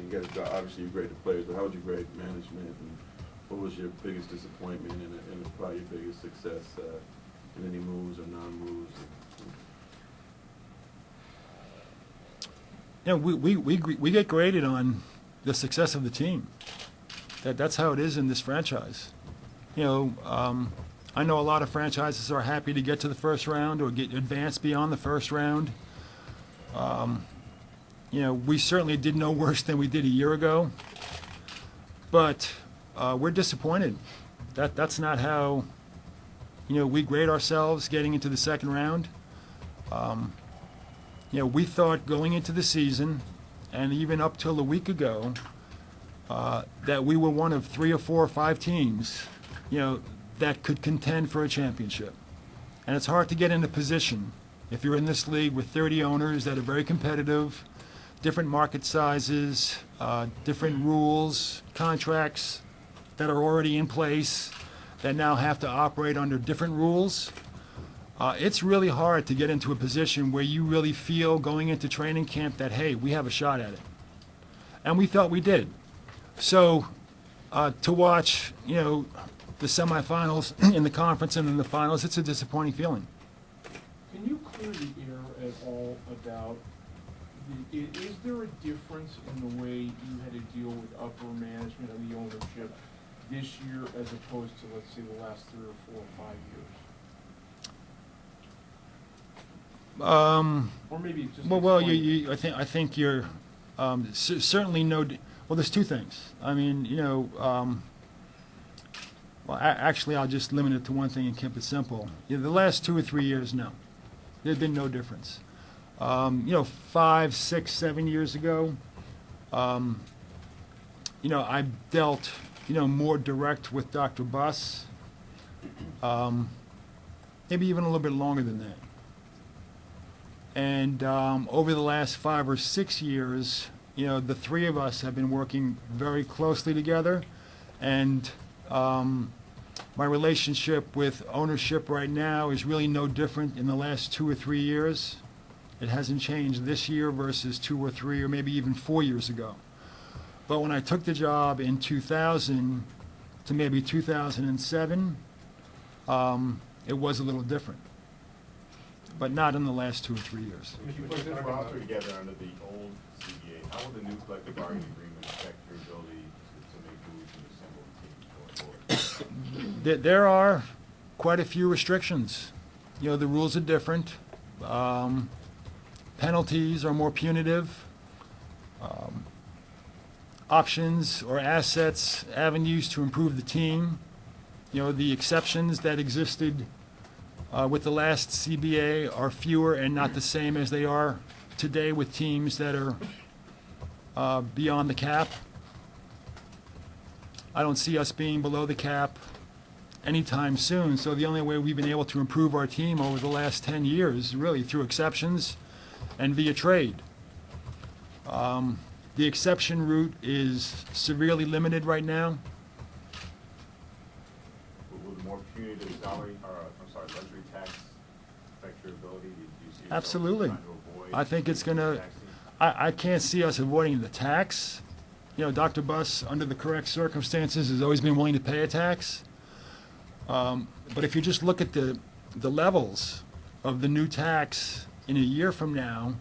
you guys got, obviously you grade the players, but how would you grade management, and what was your biggest disappointment and probably your biggest success in any moves or non-moves? You know, we get graded on the success of the team. That's how it is in this franchise. You know, I know a lot of franchises are happy to get to the first round or get advanced beyond the first round. You know, we certainly did no worse than we did a year ago, but we're disappointed. That's not how, you know, we grade ourselves getting into the second round. You know, we thought going into the season, and even up till a week ago, that we were one of 3 or 4 or 5 teams, you know, that could contend for a championship. And it's hard to get in a position if you're in this league with 30 owners that are very competitive, different market sizes, different rules, contracts that are already in place that now have to operate under different rules. It's really hard to get into a position where you really feel going into training camp that, hey, we have a shot at it. And we felt we did. So to watch, you know, the semifinals in the conference and in the finals, it's a disappointing feeling. Can you clear the air at all about, is there a difference in the way you had to deal with upper management and the ownership this year as opposed to, let's say, the last 3 or 4 or 5 years? Or maybe just well, I think you're certainly no. Well, there's 2 things. I mean, you know, well, actually, I'll just limit it to one thing and keep it simple. You know, the last 2 or 3 years, no, there's been no difference. You know, 5, 6, 7 years ago, you know, I dealt, you know, more direct with Dr. Buss. Maybe even a little bit longer than that. And over the last 5 or 6 years, you know, the 3 of us have been working very closely together. And my relationship with ownership right now is really no different in the last 2 or 3 years. It hasn't changed this year versus 2 or 3 or maybe even 4 years ago. But when I took the job in 2000 to maybe 2007, it was a little different. But not in the last 2 or 3 years. If you put this roster together under the old CBA, how will the new collective bargaining agreement affect your ability to make moves and assemble teams going forward? There are quite a few restrictions. You know, the rules are different. Penalties are more punitive. Options or assets, avenues to improve the team. You know, the exceptions that existed with the last CBA are fewer and not the same as they are today with teams that are beyond the cap. I don't see us being below the cap anytime soon, so the only way we've been able to improve our team over the last 10 years really through exceptions and via trade. The exception route is severely limited right now. Will the more punitive salary, or I'm sorry, luxury tax affect your ability? Do you see yourself Absolutely. trying to avoid I think it's going to, taxing? I can't see us avoiding the tax. You know, Dr. Buss, under the correct circumstances, has always been willing to pay a tax. But if you just look at the levels of the new tax in a year from now,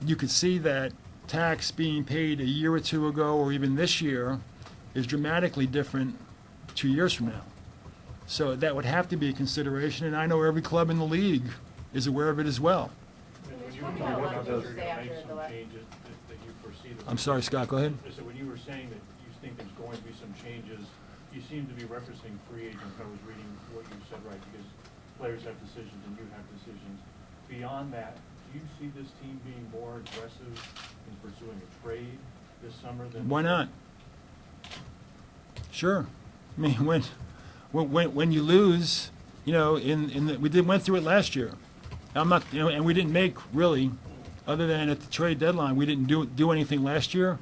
you could see that tax being paid a year or 2 ago or even this year is dramatically different 2 years from now. So that would have to be a consideration, and I know every club in the league is aware of it as well. I'm sorry, Scott, go ahead. So when you were saying that you think there's going to be some changes, you seem to be referencing free agents. I was reading what you said, right, because players have decisions and you have decisions. Beyond that, do you see this team being more aggressive in pursuing a trade this summer than? Why not? Sure. I mean, when you lose, you know, we went through it last year. I'm not, you know, and we didn't make really, other than at the trade deadline, we didn't do anything last year.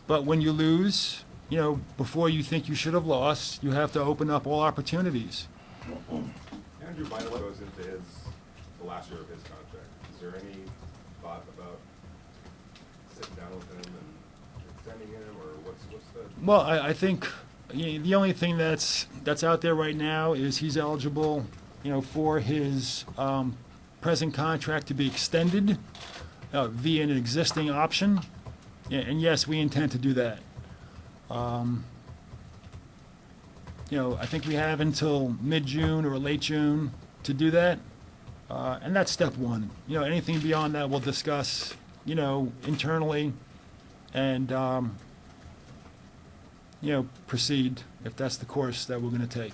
But when you lose, you know, before you think you should have lost, you have to open up all opportunities. Andrew Bynum goes into the last year of his contract. Is there any thought about sitting down with him and signing him, or what's the? Well, I think the only thing that's out there right now is he's eligible, for his present contract to be extended via an existing option. Yeah, and yes, we intend to do that. I think we have until mid-June or late June to do that. And that's step one. Anything beyond that we'll discuss, internally and, proceed if that's the course that we're going to take.